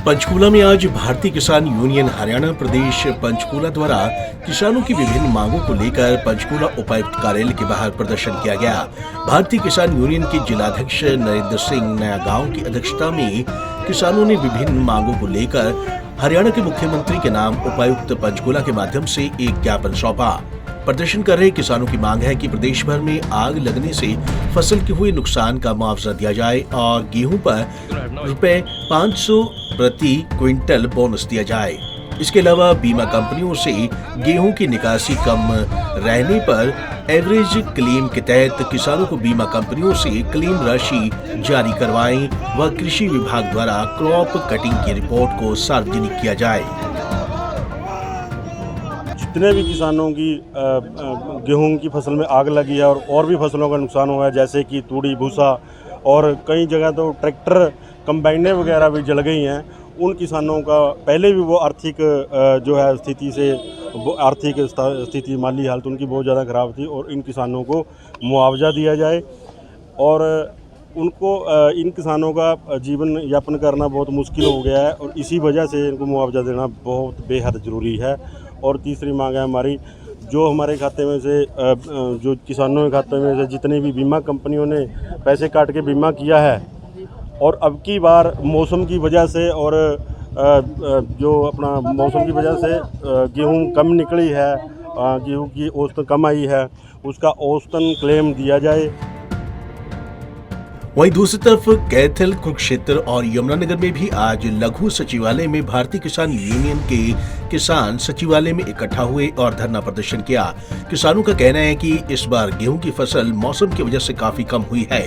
पंचकूला में आज भारतीय किसान यूनियन हरियाणा प्रदेश पंचकूला द्वारा किसानों की विभिन्न मांगों को लेकर पंचकूला उपायुक्त कार्यालय के बाहर प्रदर्शन किया गया। भारतीय किसान यूनियन के जिलाध्यक्ष नरेंद्र सिंह नया गांव की अध्यक्षता में किसानों ने विभिन्न मांगों को लेकर हरियाणा के मुख्यमंत्री के नाम उपायुक्त पंचकूला के माध्यम से एक ज्ञापन सौंपा। प्रदर्शन कर रहे किसानों की मांग है कि प्रदेश भर में आग लगने से फसल के हुए नुकसान का मुआवजा दिया जाए और गेहूं पर रुपए 500 प्रति क्विंटल बोनस दिया जाए। इसके अलावा बीमा कंपनियों से गेहूं की निकासी कम रहने पर एवरेज क्लेम के तहत किसानों को बीमा कंपनियों से क्लेम राशि जारी करवाएं व कृषि विभाग द्वारा क्रॉप कटिंग की रिपोर्ट को सार्वजनिक किया जाए। जितने भी किसानों की गेहूं की फसल में आग लगी है और भी फसलों का नुकसान हुआ है, जैसे कि तूड़ी भूसा और कई जगह तो ट्रैक्टर कंबाइनें वगैरह भी जल गई हैं, उन किसानों का पहले भी वो आर्थिक जो है आर्थिक स्थिति माली हालत उनकी बहुत ज़्यादा ख़राब थी और इन किसानों को मुआवजा दिया जाए और उनको इन किसानों का जीवन यापन करना बहुत मुश्किल हो गया है और इसी वजह से इनको मुआवजा देना बहुत बेहद ज़रूरी है। और तीसरी मांग है हमारी, जो हमारे खाते में से जो किसानों के खाते में से जितनी भी बीमा कंपनियों ने पैसे काट के बीमा किया है और अब की बार मौसम की वजह से और जो अपना मौसम की वजह से गेहूं कम निकली है, गेहूं की औसतन कम आई है, उसका औसतन क्लेम दिया जाए। वहीं दूसरी तरफ कैथल, कुरुक्षेत्र और यमुनानगर में भी आज लघु सचिवालय में भारतीय किसान यूनियन के किसान सचिवालय में इकट्ठा हुए और धरना प्रदर्शन किया। किसानों का कहना है कि इस बार गेहूं की फसल मौसम की वजह से काफी कम हुई है,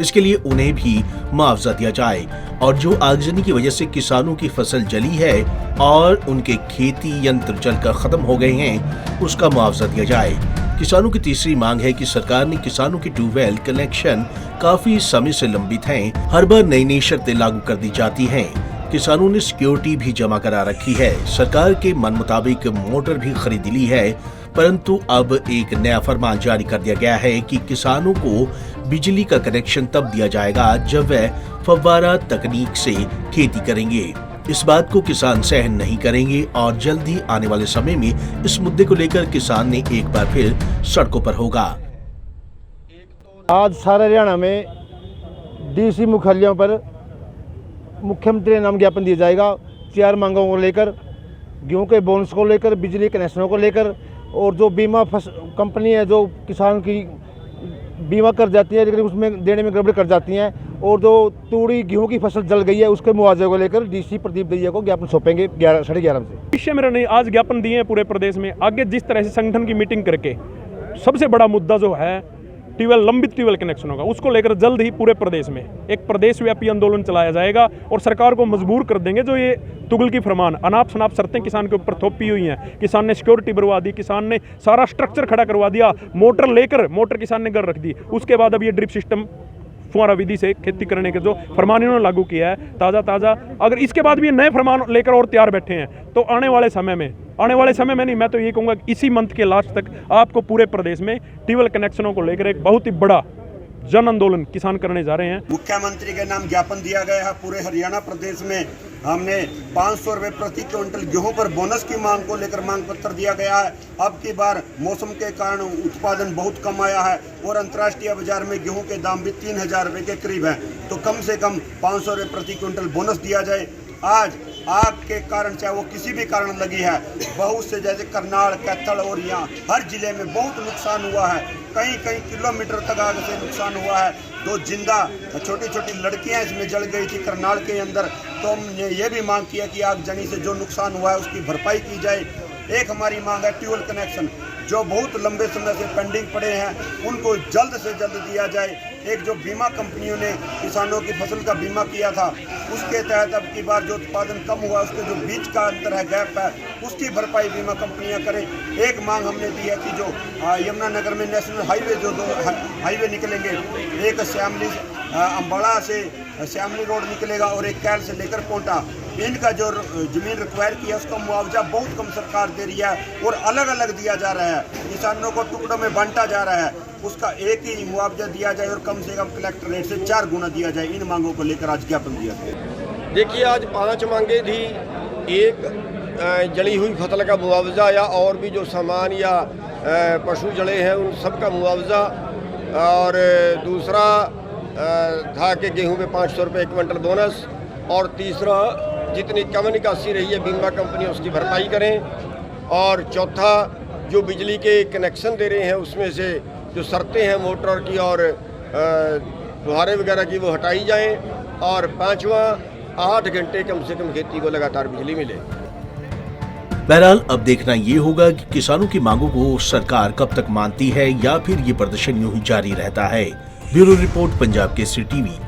इसके लिए उन्हें भी मुआवजा दिया जाए और जो आगजनी की वजह से किसानों की फसल जली है और उनके खेती यंत्र जलकर खत्म हो गए हैं, उसका मुआवजा दिया जाए। किसानों की तीसरी मांग है कि सरकार ने किसानों के ट्यूबवेल कनेक्शन काफी समय से लंबित हैं, हर बार नई नई शर्तें लागू कर दी जाती हैं। किसानों ने सिक्योरिटी भी जमा करा रखी है, सरकार के मन मुताबिक मोटर भी खरीद ली है, परंतु अब एक नया फरमान जारी कर दिया गया है कि किसानों को बिजली का कनेक्शन तब दिया जाएगा जब वह फव्वारा तकनीक से खेती करेंगे। इस बात को किसान सहन नहीं करेंगे और जल्द ही आने वाले समय में इस मुद्दे को लेकर किसान ने एक बार फिर सड़कों पर होगा। आज सारे हरियाणा में डीसी मुख्यालयों पर मुख्यमंत्री नाम ज्ञापन दिया जाएगा 4 मांगों को लेकर, गेहूं के बोनस को लेकर, बिजली कनेक्शनों को लेकर और जो बीमा कंपनी है जो किसान की बीमा कर जाती है लेकिन उसमें देने में गड़बड़ी कर जाती हैं और जो तूड़ी गेहूं की फसल जल गई है उसके मुआवजे को लेकर डीसी प्रदीप दैया को ज्ञापन सौंपेंगे 11:30 से। विषय मेरा नहीं, आज ज्ञापन दिए हैं पूरे प्रदेश में। आगे जिस तरह से संगठन की मीटिंग करके सबसे बड़ा मुद्दा जो है लंबित ट्यूबवेल कनेक्शनों का, उसको लेकर जल्द ही पूरे प्रदेश में एक प्रदेश व्यापी आंदोलन चलाया जाएगा और सरकार को मजबूर कर देंगे। जो ये तुगल की फरमान अनाप शनाप शर्तें किसान के ऊपर थोपी हुई हैं, किसान ने सिक्योरिटी बढ़वा दी, किसान ने सारा स्ट्रक्चर खड़ा करवा दिया, मोटर किसान ने घर रख दी, उसके बाद अब ये ड्रिप सिस्टम फुहारा विधि से खेती करने के जो फरमान इन्होंने लागू किया है ताज़ा, अगर इसके बाद भी ये नए फरमान लेकर और तैयार बैठे हैं तो आने वाले समय में नहीं, मैं तो ये कहूँगा इसी मंथ के लास्ट तक आपको पूरे प्रदेश में ट्यूबवेल कनेक्शनों को लेकर एक बहुत ही बड़ा जन आंदोलन किसान करने जा रहे हैं। मुख्यमंत्री के नाम ज्ञापन दिया गया है। पूरे हरियाणा प्रदेश में हमने 500 रुपये प्रति क्विंटल गेहूं पर बोनस की मांग को लेकर मांग पत्र दिया गया है। अब की बार मौसम के कारण उत्पादन बहुत कम आया है और अंतर्राष्ट्रीय बाजार में गेहूं के दाम भी 3000 रुपये के करीब हैं, तो कम से कम 500 रुपये प्रति क्विंटल बोनस दिया जाए। आज आग के कारण चाहे वो किसी भी कारण लगी है, बहुत से जैसे करनाल, कैथल और यहाँ हर जिले में बहुत नुकसान हुआ है, कई किलोमीटर तक आग से नुकसान हुआ है। 2 जिंदा छोटी छोटी लड़कियां इसमें जल गई थी करनाल के अंदर, तो हमने ये भी मांग किया कि आगजनी से जो नुकसान हुआ है उसकी भरपाई की जाए। एक हमारी मांग है ट्यूबवेल कनेक्शन, जो बहुत लंबे समय से पेंडिंग पड़े हैं उनको जल्द से जल्द दिया जाए। एक जो बीमा कंपनियों ने किसानों की फसल का बीमा किया था, उसके तहत अब की बार जो उत्पादन कम हुआ उसके जो बीच का अंतर है, गैप है, उसकी भरपाई बीमा कंपनियां करें। एक मांग हमने दी है कि जो यमुनानगर में नेशनल हाईवे जो 2 हाईवे निकलेंगे, एक श्यामली अम्बाड़ा से श्यामली रोड निकलेगा और एक कैल से लेकर कोंटा, इनका जो जमीन रिक्वायर किया उसका मुआवजा बहुत कम सरकार दे रही है और अलग अलग दिया जा रहा है, किसानों को टुकड़ों में बांटा जा रहा है। उसका एक ही मुआवजा दिया जाए और कम से कम कलेक्टर रेट से 4 गुना दिया जाए। इन मांगों को लेकर आज ज्ञापन दिया गया। देखिए, आज 5 मांगे थी। एक जली हुई फसल का मुआवजा या और भी जो सामान या पशु जले हैं उन सब का मुआवजा, और दूसरा था कि गेहूं पे 500 रुपये क्विंटल बोनस, और तीसरा जितनी कमनी काशी रही है बीमा कंपनी उसकी भरपाई करें, और चौथा जो बिजली के कनेक्शन दे रहे हैं उसमें से जो शर्तें हैं मोटर की और फुहारे वगैरह की वो हटाई जाएं, और पांचवा 8 घंटे कम से कम खेती को लगातार बिजली मिले। बहरहाल अब देखना ये होगा कि किसानों की मांगों को सरकार कब तक मानती है या फिर ये प्रदर्शन यूं ही जारी रहता है। Bureau report, Punjab Kesari TV.